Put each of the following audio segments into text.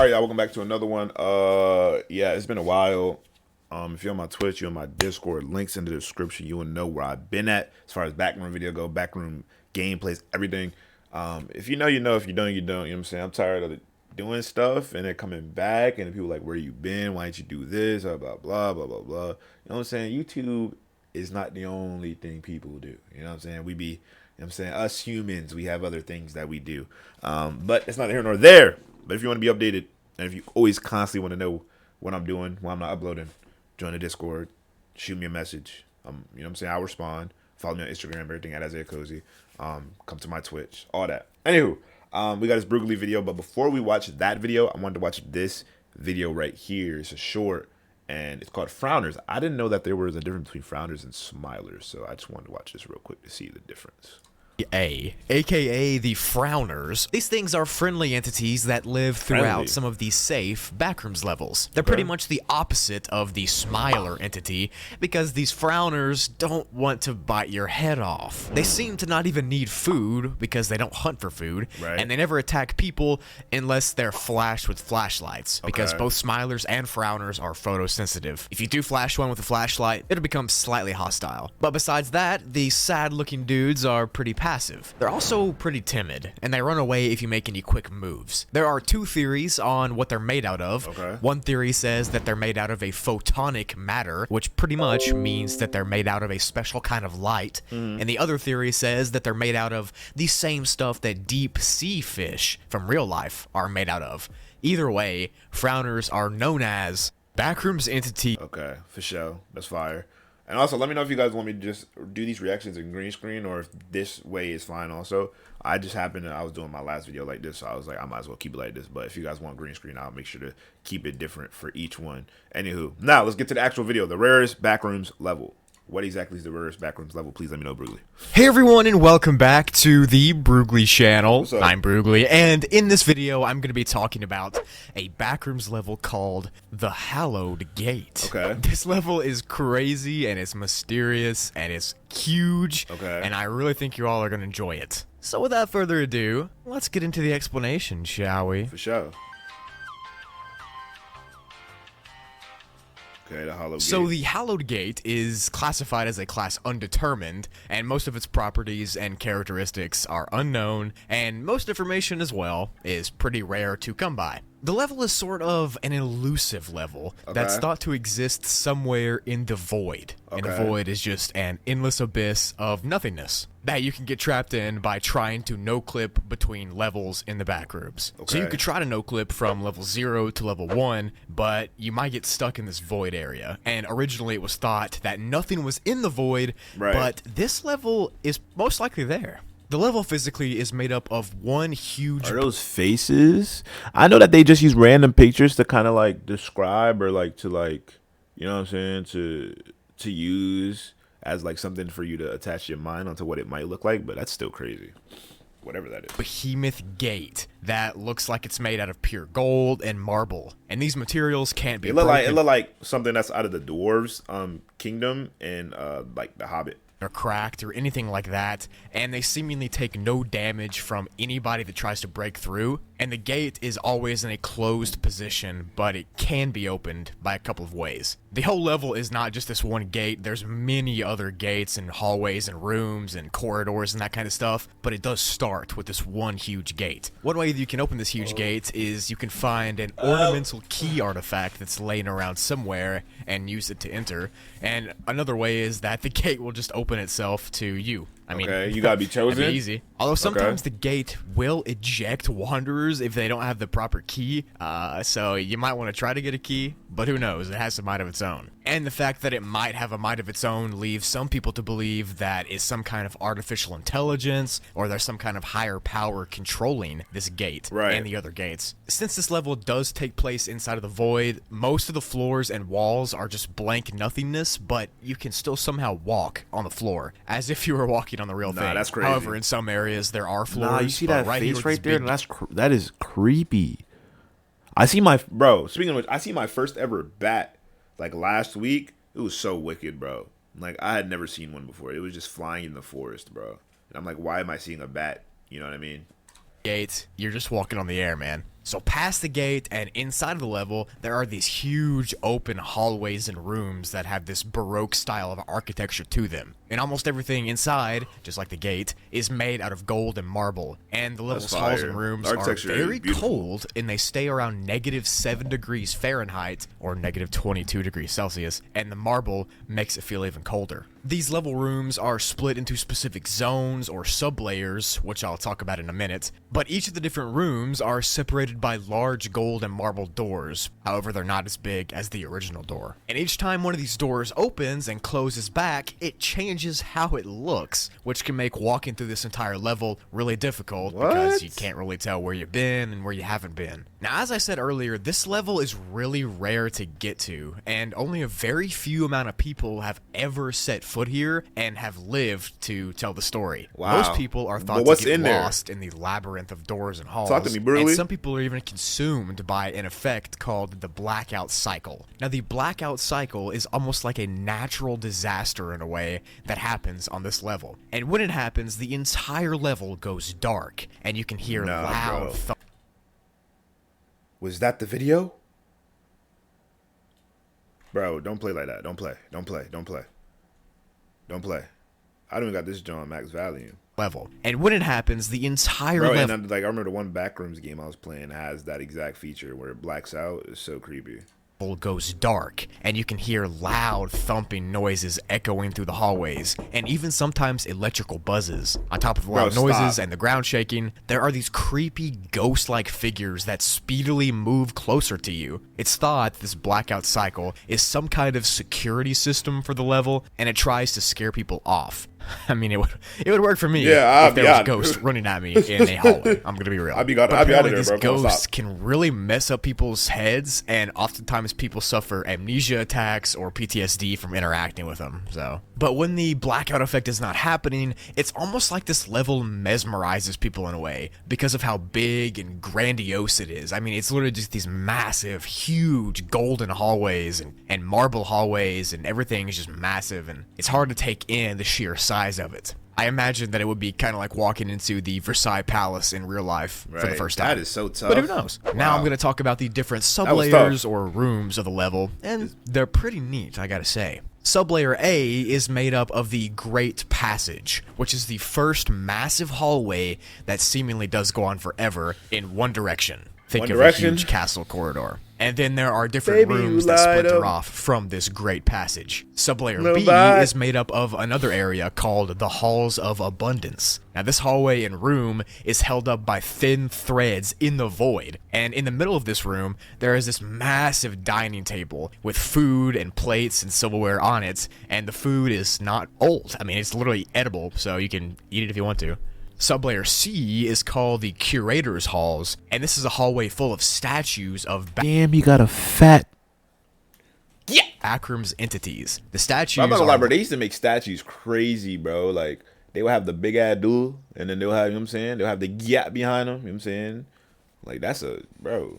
All right, y'all, welcome back to another one. Yeah, it's been a while. If you're on my Twitch, you're on my Discord, links in the description. You will know where I've been at as far as backroom video go, backroom gameplays, everything. If you know, you know. If you don't, you don't. You know what I'm saying? I'm tired of doing stuff and then coming back and people like, where you been? Why didn't you do this? Blah, blah, blah, blah, blah, blah. You know what I'm saying? YouTube is not the only thing people do. You know what I'm saying? We be, you know what I'm saying? Us humans, we have other things that we do. But it's not here nor there. But if you want to be updated, and if you always constantly want to know what I'm doing while I'm not uploading, join the Discord, shoot me a message. You know what I'm saying? I'll respond. Follow me on Instagram, everything at IsiahCozy. Come to my Twitch, all that. Anywho, we got this Brugly video, but before we watch that video, I wanted to watch this video right here. It's a short, and it's called Frowners. I didn't know that there was a difference between Frowners and Smilers, so I just wanted to watch this real quick to see the difference. AKA the Frowners. These things are friendly entities that live throughout some of the safe backrooms levels. They're pretty much the opposite of the Smiler entity because these Frowners don't want to bite your head off. They seem to not even need food because they don't hunt for food, and they never attack people unless they're flashed with flashlights because both Smilers and Frowners are photosensitive. If you do flash one with a flashlight, it'll become slightly hostile. But besides that, the sad-looking dudes are pretty passive. They're also pretty timid, and they run away if you make any quick moves. There are two theories on what they're made out of. One theory says that they're made out of a photonic matter, which pretty much means that they're made out of a special kind of light. And the other theory says that they're made out of the same stuff that deep sea fish from real life are made out of. Either way, Frowners are known as Backrooms entity. Okay, for sure. That's fire. And also, let me know if you guys want me to just do these reactions in green screen or if this way is fine also. I just happened to, I was doing my last video like this, so I was like, I might as well keep it like this. But if you guys want green screen, I'll make sure to keep it different for each one. Anywho, now let's get to the actual video, the rarest backrooms level. What exactly is the rarest backrooms level? Please let me know, Brugly. Hey everyone, and welcome back to the Brugly channel. I'm Brugly, and in this video, I'm going to be talking about a backrooms level called the Hallowed Gate. This level is crazy, and it's mysterious, and it's huge, and I really think you all are going to enjoy it. So without further ado, let's get into the explanation, shall we? For sure. So the Hallowed Gate is classified as a class undetermined, and most of its properties and characteristics are unknown, and most information as well is pretty rare to come by. The level is sort of an elusive level that's thought to exist somewhere in the void. And the void is just an endless abyss of nothingness that you can get trapped in by trying to no-clip between levels in the backrooms. So you could try to no-clip from level 0 to level 1, but you might get stuck in this void area. And originally it was thought that nothing was in the void, but this level is most likely there. The level physically is made up of one huge... Are those faces? I know that they just use random pictures to kind of like describe or like to like, you know what I'm saying, to use as like something for you to attach your mind onto what it might look like, but that's still crazy. Whatever that is. Behemoth gate that looks like it's made out of pure gold and marble, and these materials can't be broken. It look like something that's out of the dwarves kingdom and like the Hobbit. Or cracked or anything like that, and they seemingly take no damage from anybody that tries to break through, and the gate is always in a closed position, but it can be opened by a couple of ways. The whole level is not just this one gate. There's many other gates and hallways and rooms and corridors and that kind of stuff, but it does start with this one huge gate. One way that you can open this huge gate is you can find an ornamental key artifact that's laying around somewhere and use it to enter, and another way is that the gate will just open itself to you. I mean, you gotta be chosen. That'd be easy. Although sometimes the gate will eject wanderers if they don't have the proper key. So you might want to try to get a key, but who knows? It has a mind of its own. And the fact that it might have a mind of its own leaves some people to believe that it's some kind of artificial intelligence, or there's some kind of higher power controlling this gate and the other gates. Since this level does take place inside of the void, most of the floors and walls are just blank nothingness, but you can still somehow walk on the floor as if you were walking on the real thing. That's crazy. However, in some areas there are floors. Nah, you see that face right there? That is creepy. I see my speaking of which, I see my first ever bat like last week. It was so wicked, bro. Like I had never seen one before. It was just flying in the forest, bro. And I'm like, why am I seeing a bat? You know what I mean? Gate, you're just walking on the air, man. So past the gate and inside of the level, there are these huge open hallways and rooms that have this Baroque style of architecture to them. And almost everything inside, just like the gate, is made out of gold and marble. And the level's halls and rooms are very cold, and they stay around -7 degrees Fahrenheit, or -22 degrees Celsius, and the marble makes it feel even colder. These level rooms are split into specific zones or sublayers, which I'll talk about in a minute, but each of the different rooms are separated by large gold and marble doors. However, they're not as big as the original door. And each time one of these doors opens and closes back, it changes how it looks, which can make walking through this entire level really difficult because you can't really tell where you've been and where you haven't been. Now, as I said earlier, this level is really rare to get to, and only a very few amount of people have ever set foot here and have lived to tell the story. Wow. Most people are thought to get lost in the labyrinth of doors and halls. Talk to me, Burley. And some people are even consumed by an effect called the blackout cycle. Now, the blackout cycle is almost like a natural disaster in a way that happens on this level. And when it happens, the entire level goes dark, and you can hear loud thunder. Was that the video? Bro, don't play like that. Don't play. Don't play. Don't play. Don't play. I don't even got this John max value. Level. And when it happens, the entire level. level. And like I remember the one Backrooms game I was playing has that exact feature where it blacks out. It's so creepy. Goes dark, and you can hear loud thumping noises echoing through the hallways, and even sometimes electrical buzzes. On top of the loud noises and the ground shaking, there are these creepy ghost-like figures that speedily move closer to you. It's thought this blackout cycle is some kind of security system for the level, and it tries to scare people off. I mean, it would work for me if there was a ghost running at me in a hallway. I'm gonna be real. I'd be out of there, these bro. Ghosts can really mess up people's heads, and oftentimes people suffer amnesia attacks or PTSD from interacting with them. But when the blackout effect is not happening, it's almost like this level mesmerizes people in a way because of how big and grandiose it is. I mean, it's literally just these massive, huge golden hallways and marble hallways, and everything is just massive, and it's hard to take in the sheer size of it. I imagine that it would be kind of like walking into the Versailles Palace in real life for the first time. That is so tough. But who knows? Wow. Now I'm going to talk about the different sublayers or rooms of the level, and they're pretty neat, I gotta say. Sublayer A is made up of the Great Passage, which is the first massive hallway that seemingly does go on forever in one direction. Think of a huge castle corridor. And then there are different rooms that splinter off from this Great Passage. Sublayer B is made up of another area called the Halls of Abundance. Now, this hallway and room is held up by thin threads in the void. And in the middle of this room, there is this massive dining table with food and plates and silverware on it. And the food is not old. I mean, it's literally edible, so you can eat it if you want to. Sublayer C is called the Curator's Halls, and this is a hallway full of statues of damn, you got a fat Backrooms entities. The statues I'm not gonna lie, bro. They used to make statues crazy, bro. Like, they would have the big ass dude, and then they'll have, you know what I'm saying? They'll have the gap behind them, you know what I'm saying? Like, that's a, bro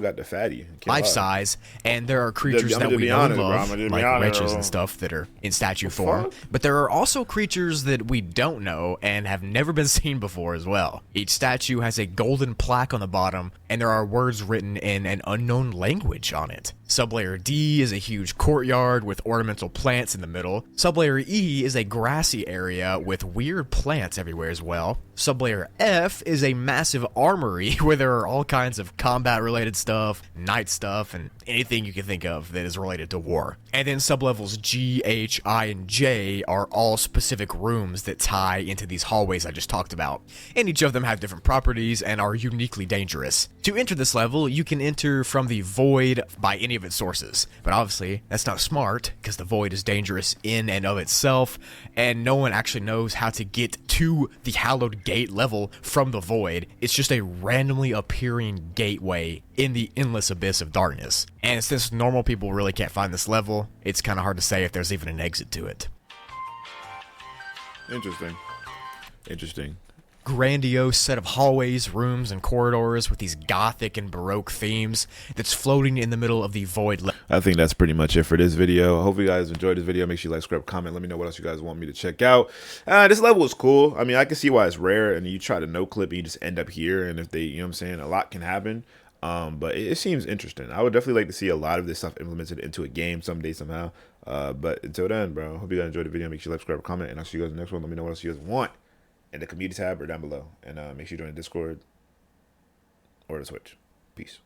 got the fatty. Life size, and there are creatures that we know and love, like witches and stuff that are in statue form. But there are also creatures that we don't know and have never been seen before as well. Each statue has a golden plaque on the bottom, and there are words written in an unknown language on it. Sublayer D is a huge courtyard with ornamental plants in the middle. Sublayer E is a grassy area with weird plants everywhere as well. Sublayer F is a massive armory where there are all kinds of combat-related stuff, night stuff, and anything you can think of that is related to war. And then sublevels G, H, I, and J are all specific rooms that tie into these hallways I just talked about. And each of them have different properties and are uniquely dangerous. To enter this level, you can enter from the void by any of its sources. But obviously, that's not smart, because the void is dangerous in and of itself, and no one actually knows how to get to the Hallowed Gate level from the void. It's just a randomly appearing gateway in the endless abyss of darkness. And since normal people really can't find this level, it's kind of hard to say if there's even an exit to it. Interesting. grandiose set of hallways, rooms, and corridors with these gothic and baroque themes that's floating in the middle of the void. I think that's pretty much it for this video. I hope you guys enjoyed this video. Make sure you like, subscribe, comment. Let me know what else you guys want me to check out. This level is cool. I mean, I can see why it's rare, and you try to no clip and you just end up here, and if they, you know what I'm saying, a lot can happen. But it seems interesting. I would definitely like to see a lot of this stuff implemented into a game someday, somehow. But until then, bro, hope you guys enjoyed the video. Make sure you like, subscribe, comment, and I'll see you guys in the next one. Let me know what else you guys want in the community tab or down below. And make sure you join the Discord or the Twitch. Peace.